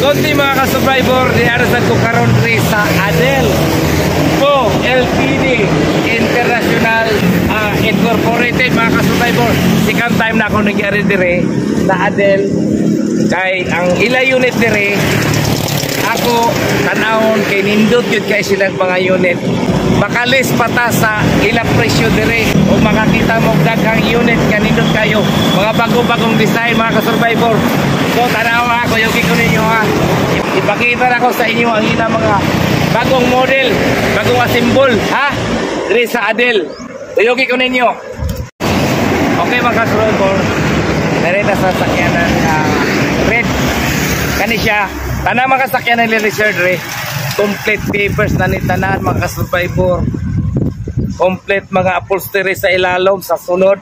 Kunti mga ka-survivor, dinarasan ko karon rin sa Adel po LTD International Incorporated mga ka-survivor. Second time na ako nangyari dire sa Adel. Kay ang ila unit dire ako tanawon kay nindot yun kay silang mga unit. Makalis pata sa ila presyo dire o makakita mo daghang unit kanindot kayo. Mga bago-bagong design mga ka-survivor. So tanawa ako, yogi ko ninyo ha. Ipakita na ko sa inyo ang ina mga bagong model, bagong asimbol ha. Dire sa Adel. Yogi ko ninyo. Okay mga ka-survivor. Narita sa sakyanan red. Kani siya. Tanang mga sakyanan ni Richard Ray. Complete papers na ni tanan mga ka-survivor. Complete mga upholstery sa ilalom sa sunod.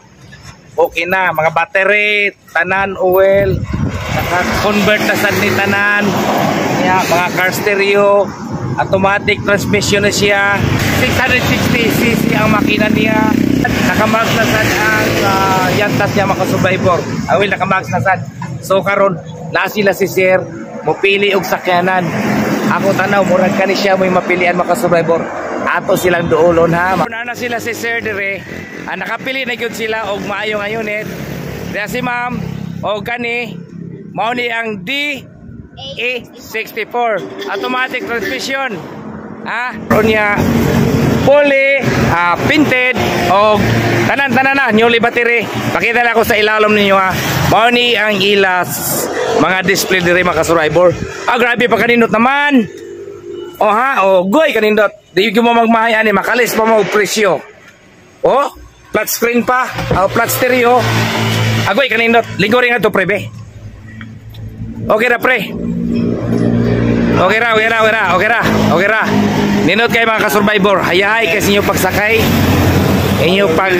Okay na, mga battery, tanan, oil, naka-convert na sa ni tanan, mga car stereo, automatic transmission na siya, 660cc ang makina niya, nakamarks na sa ang yantas niya mga survivor. Awil, nakamarks na sa. So karon, na sila si Sir, mupili og sakyanan. Ako tanaw, murag ka ni siya, may mapilian mga survivor. Ato silang duolon ha. Una na sila si Sir dire. Nakapili na gyud sila og maayo nga unit. Diya si Ma'am og kani mao ni ang DE64 automatic transmission. Unya fully painted og tanan-tanan na newly battery. Pakita lang ako sa ilalom ninyo ha. Mao ni ang ilas mga display dire mga survivor. Grabe pa kanindot naman. Goy kanindot. Di mo magmahay ani makalis pa mo presyo. Flat screen pa, flat stereo. Agoy kanindot. Linggo rin nga to pre be. Okay ra pre. Okay ra. Ninot kay mga ka-survivor. Hayahay kasi inyo pagsakay. Inyo pag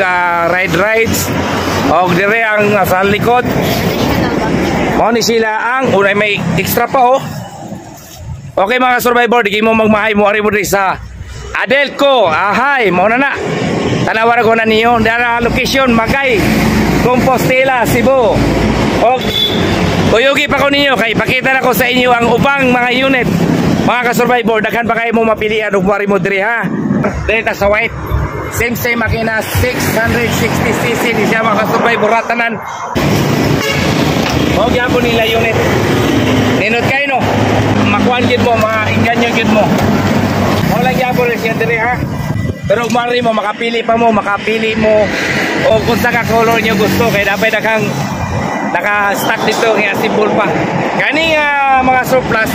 rides. Og dire ang sa likod. Mao ni sila ang unay may extra pa Okay mga survivor, di mo magmahay mo ari mo diri sa Adelco. Ahay, mao na. Tanawar ko na niyo, dara location Magay, Compostela, Cebu. Uyugi pa ko ninyo kay pakita na ko sa inyo ang ubang mga unit. Mga ka-survivor, daghan pa kayo mo mapilian og mo diri ha. Dili ta sa white. Same makina 660cc ni siya mga ka-survivor ratanan. Gyapon nila unit. Ninot kayo no. Makuan gid mo, maingganyo gid mo. Wala gyapon siya diri ha. Pero mari mo makapili mo o kung sa ka-color nyo gusto kaya dapat naka-stack dito ng asimbol pa. Kani mga surplus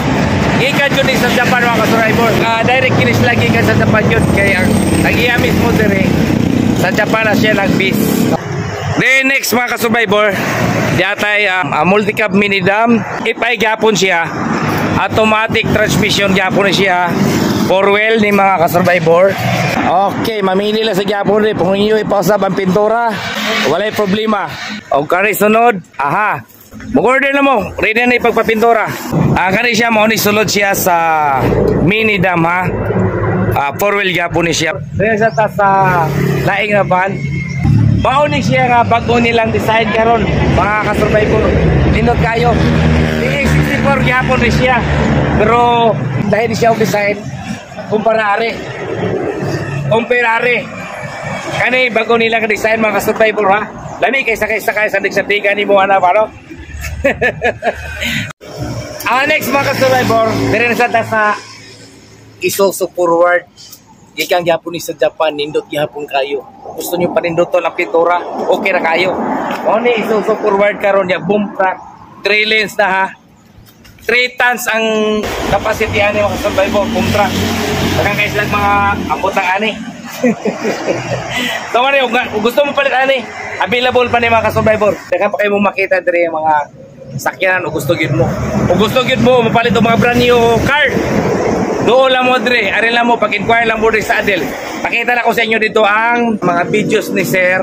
gikan jud sa Japan mga ka-survivor. Direct kinis lagi kan sa Japan jud kaya ang iya mismo dire sa Japan na siya nagbis. Then next mga ka-survivor, diatay multi-cab mini dam. Ipay gyapon siya. Automatic transmission gyapon siya. 4-wheel ni mga ka-survivor. Okay, mamili lang sa gyapon rin. Kung inyo ipausap ang pintura, walay problema. O kani sunod, mag-order na mo. Ready na ipagpapintura. Kani siya, mauni sulod siya sa mini dam ha. 4-wheel gyapon ni siya. Ready sa laing na van. Mauni siya nga bago nilang design karon mga ka-survivor. Linod kayo. DE64 gyapon ni siya. Pero dahil siya ang design Kumparare. Kani bago nila ka design mga ka-survivor ha. Lami kay sakay sa digsa-tiga ni mo ana paro. Next mga ka-survivor, dire na sa Isuzu forward. Gikan gyapon ni sa Japan, nindot gyapon kayo. Gusto niyo panindoton ang pintura, okay ra kayo. Mao ni Isuzu forward karon ya boom track, 3 lanes na ha. 3 tons ang capacity ani mga ka-survivor boom track. Daghang kay sila mga ambotang ani. So ano, kung gusto mo palit ani, available pa ni mga ka-survivor. Daghang pa kayo mong makita dire mga sakyanan o gusto gyud mo. Kung gusto gyud mo mapalit og mga brand new car. Doon lang mo dire, arin lang mo pag-inquire lang mo dire sa Adel. Pakita na ko sa inyo dito ang mga videos ni Sir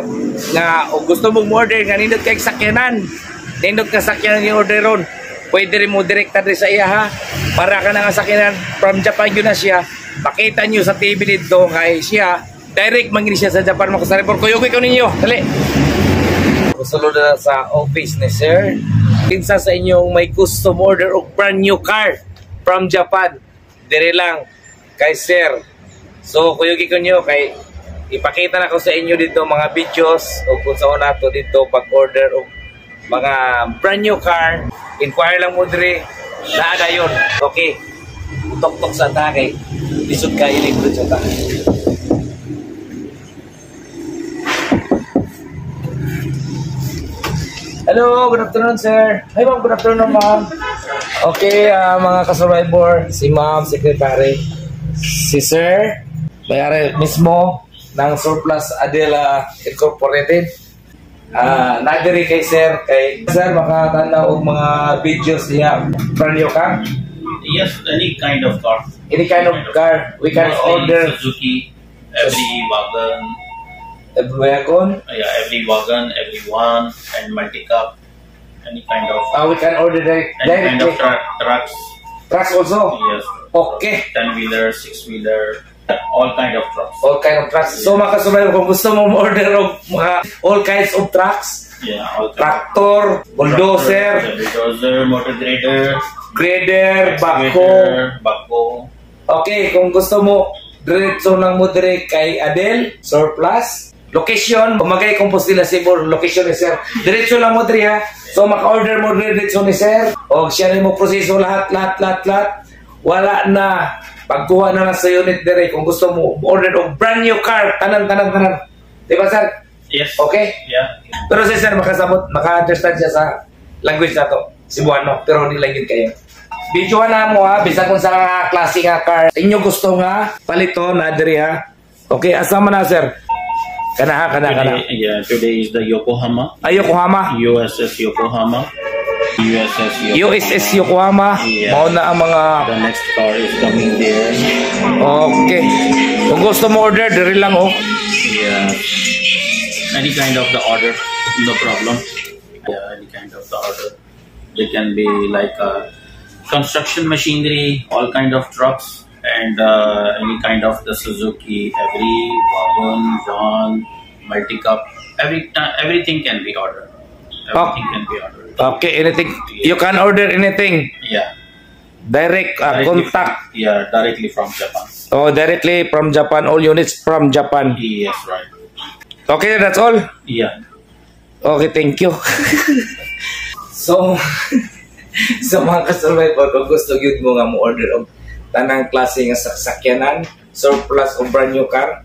nga o gusto mong order nga nindot kay sakyanan. Nindot ka sakyanan ni order ron. Pwede rin mo direkta dire sa iya ha. Para ka na nga sakyanan from Japan yun na siya. Pakita nyo sa TV dito kay siya. Direct mangin siya sa Japan mga kasaripor. Kuyugoy ko ninyo. Dali. Gusto na sa office ni Sir. Kinsa sa inyong may custom order o brand new car from Japan, dire lang kay Sir. So kuyugi ko nyo kay ipakita na ko sa inyo dito mga videos o kung saan nato dito pag-order o mga brand new car. Inquire lang mo dire na ada yun. Okay, tok-tok sa takay lisod ka ilikod sa takay. Hello, good afternoon sir. Hi ma'am, good afternoon ma'am. Okay, mga ka-survivor, si ma'am, secretary, si sir, may-ari mismo ng Surplus Adela Incorporated. Nagdiri kay sir, makatanaw og mga videos niya, brand new car? Yes, any kind of car. Any kind of car, we can Mostly order. Suzuki, every wagon. Every wagon? Yeah, every wagon, every one, and multi-cup. Any kind of. We can order Any kind of trucks. Trucks also? Yes. Okay. 10-wheeler, 6-wheeler, all kind of trucks. All kind of trucks. So mga ka-survivor, kung gusto mo order of mga all kinds of trucks, Yeah, all kind tractor, bulldozer, bulldozer, motor grader, backhoe. Okay, kung gusto mo, diretso lang mo dire kay Adel, Surplus. Location, umagay Compostela Cebu, location ni sir. Diretso lang mo dire ha. So maka-order mo diretso ni sir. O siya rin mo proseso lahat. Wala na. Pagkuha na lang sa unit dire. Kung gusto mo, order of brand new car. Tanan. Diba sir? Yes. Okay? Yeah. Pero si sir, maka-understand siya sa language na to. Cebuano, pero nilagid kayo. Videoan na mo ha, bisa kung sa klase nga car. Inyo gusto nga, palito na diri ha. Okay, asama na sir. Kana. Today is the Yokohama. Yokohama. USS Yokohama. USS Yokohama. Yeah. Mao na ang mga... The next car is coming there. Okay. Kung gusto mo order, diri lang oh. Yeah. Any kind of the order, no problem. Yeah, any kind of the order. They can be like construction machinery, all kind of trucks, and any kind of the Suzuki, every wagon, van, multi-cup, everything can be ordered. Everything can be ordered. Okay, anything. You can order anything. Yeah. Direct contact. Yeah, directly from Japan. Oh, directly from Japan. All units from Japan. Yes, right. Okay, that's all. Yeah. Okay, thank you. So, sa mga ka-survivor, kung gusto yun mo nga mo order of tanang klase nga sakyanan, surplus o brand new car,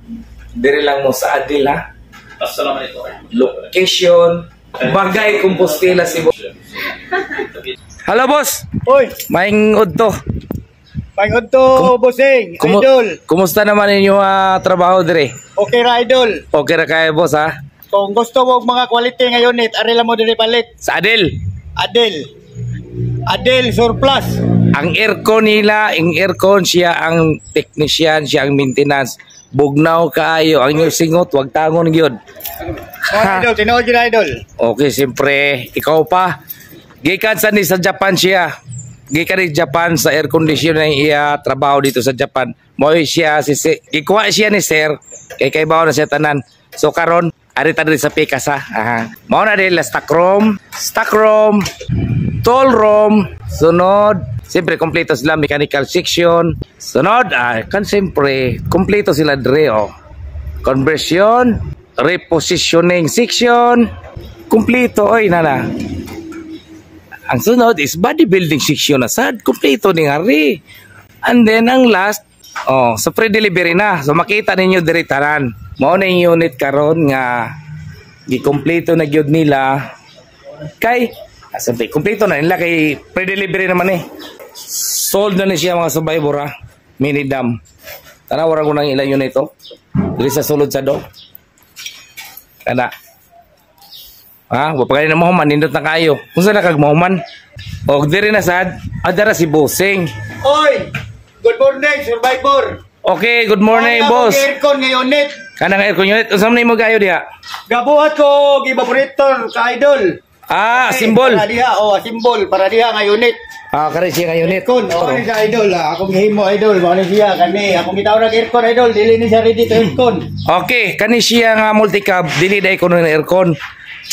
dire lang mo sa Adel ha. Assalamualaikum. Location, Bagay Compostela Cebu. Hello boss. Hoy, Maing udto. pangod to, bossing, idol. Kumusta naman inyong trabaho dire? Okay ra, idol. Okay ra kayo boss ha? Kung gusto mo mga quality nga unit, arila mo diri palit. Sa Adel. Adel Surplus. Ang aircon nila, siya ang technician, siya ang maintenance. Bugnaw kaayo, ang inyong singot, wag tangon gyud. Idol, tinood yun, idol. Okay, siyempre, ikaw pa. Gikan sa Japan siya. Gikan ni Japan sa air conditioner na iya trabaho dito sa Japan. Moy siya ikuha siya ni sir. Kay bawo na siya tanan. So karon ari ta diri sa Pikas ha. Mao na dili stock room, toll room, sunod. Siyempre kompleto sila mechanical section. Sunod kan siyempre kompleto sila dire oh. Conversion, repositioning section, kompleto oy nana. Ang sunod is bodybuilding section na sad, kompleto ni hari. And then ang last, sa pre-delivery na. So makita ninyo diri tanan. Mao na yung unit karon nga gikompleto na gyud nila. Kay sabi, kompleto na nila kay pre-delivery naman eh. Sold na ni siya mga survivor ha. Mini dam. Tanaw ra ko nang ilang unit ito. Diri sa sulod sa do. Kana. Wapagay na mahuman, nindot na kayo. Kung saan nakagmahuman? O, diri na sad, adara si Bossing. Oy, good morning, survivor. Okay, good morning, boss. Aircon nga unit. Kanang aircon unit, usam na mo gayo diha? Gabuhat ko, evaporator ka, idol. Symbol. Para diha, symbol, para diha nga unit. Kare siya nga unit. Aircon, ni siya, idol. Akong himo, idol. Mao ni siya, kani. Akong gitawag aircon, idol. Dili ni siya ready to aircon. Okay, kani siya nga multi-cab, dili day ko ng aircon.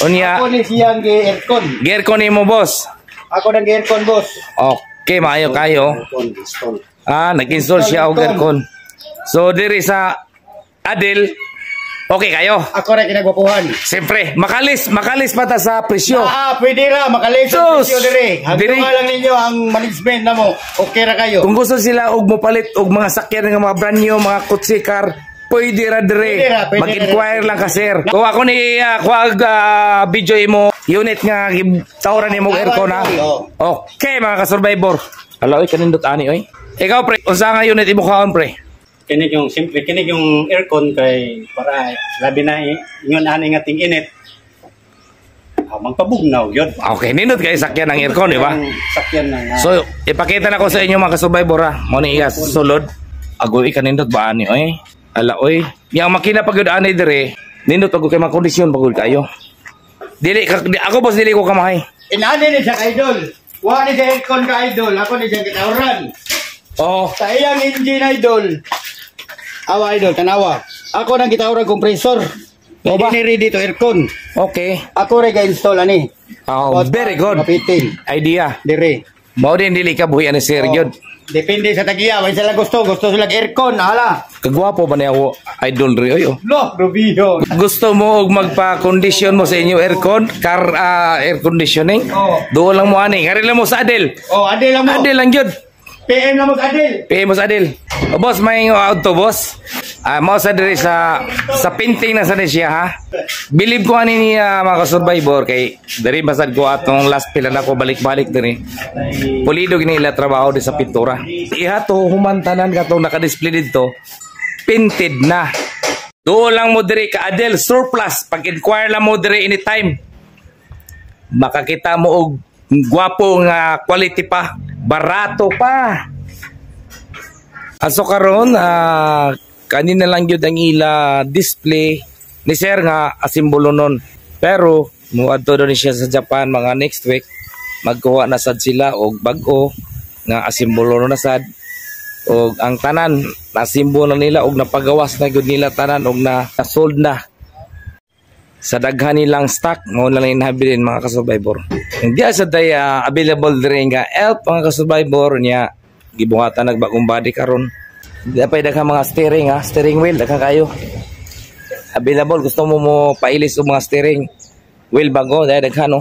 Unya, ako ni siyang aircon. aircon ni mo, boss. Ako nang aircon boss. Okay, maayo kayo. Nag-install siya og aircon. So diri sa Adel, okay kayo. Ako rin kinagwapuhan. Siyempre, makalis pa ta sa presyo. Pwede ra, makalis ang presyo dire. Diri. Hanggang lang ninyo ang management na mo. Okay ra kayo. Kung gusto sila og mopalit og mga sakyan nga mga brand new, mga kutsi car, pwede ra dire. Mag-inquire lang ka sir. Kung ako ni video mo unit nga tawran nimo aircon ha. Okay mga ka-survivor. Hala oy kanindot ani oy. Ikaw pre, unsa nga unit imo kaon pre? Kinig yung simple, kinig yung aircon kay para labi na ingon ani nga ting init. Magpabugnaw yun. Okay, nindot kay sakyan ang aircon, di ba? Sakyan na. So, ipakita na ko sa inyo mga ka-survivor ha. Mo ni iya sulod. Agoy kanindot ba ani oy? Ala oy, yang makina pagud ani dire, nindot ako kay mga kondisyon pagud kayo. Ako boss dili ko kamahay. Inani ni siya ka idol. Wa ni siya aircon ka idol. Ako ni siya kitawran. Oh, Sa iyang engine idol. Awa idol, tanawa. Ako nang gitawran compressor. O ba? Hindi ready to aircon. okay. Ako rin ga-install ani. Oh, very good. Kapitin. Idea. Dire. Mao din dili ka buhi ani sir gyud. Depende sa tagiya. May sila gusto sila aircon. Hala. Kagwapo ba niya ako idol ri oy. No, Rubio. Gusto mo og magpa-condition mo sa inyo aircon, car air conditioning? Oo. Doon lang mo ani. Ngari lang mo sa Adel. Oh, Adel lang mo. Adel lang gyud. PM na mo Adel. PM mo sa Adel. O boss, may auto boss. Mao sa diri sa painting na sa siya ha. Believe ko ani niya mga ka-survivor kay diri basad ko atong last pila na ko balik-balik diri. Pulido gini ila trabaho di sa pintura. Iha to humantanan katong naka-display dito. Painted na. Doon lang mo diri ka Adel surplus pag-inquire lang mo diri anytime. Makakita mo og gwapo nga quality pa, barato pa. Aso karon kanina lang gyud ang ila display ni sir nga asimbolo nun. Pero muadto do ni siya sa Japan mga next week magkuha na sad sila og bag-o nga asimbolo na sad og ang tanan na simbolo nila og napagawas na gyud nila tanan og na sold na sa daghan nilang stock mo lang inhabilin mga ka-survivor. Hindi sa day available diri nga help mga ka-survivor niya gibuhatan nagbagong body karon. Dapat daghang mga steering wheel daghang kayo. Available gusto mo pailis og mga steering wheel bago daghan no.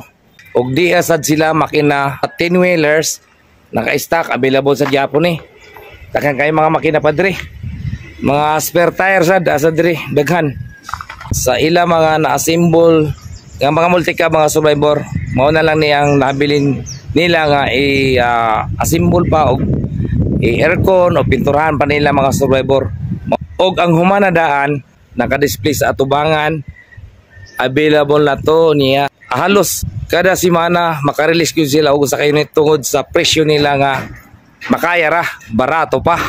Og di asad sila makina 10 wheelers naka-stock available sa Japan Daghang kayo mga makina pa diri. Mga spare tires sad diri daghan. Sa ila mga na-assemble nga mga multi-cab mga survivor mao na lang niyang nabilin nila nga i-assemble pa og i-aircon o pinturahan pa nila mga survivor og ang humanadaan naka-display sa atubangan available na to niya halos kada semana makarelease gyud sila og sa unit tungod sa presyo nila nga makaya ra barato pa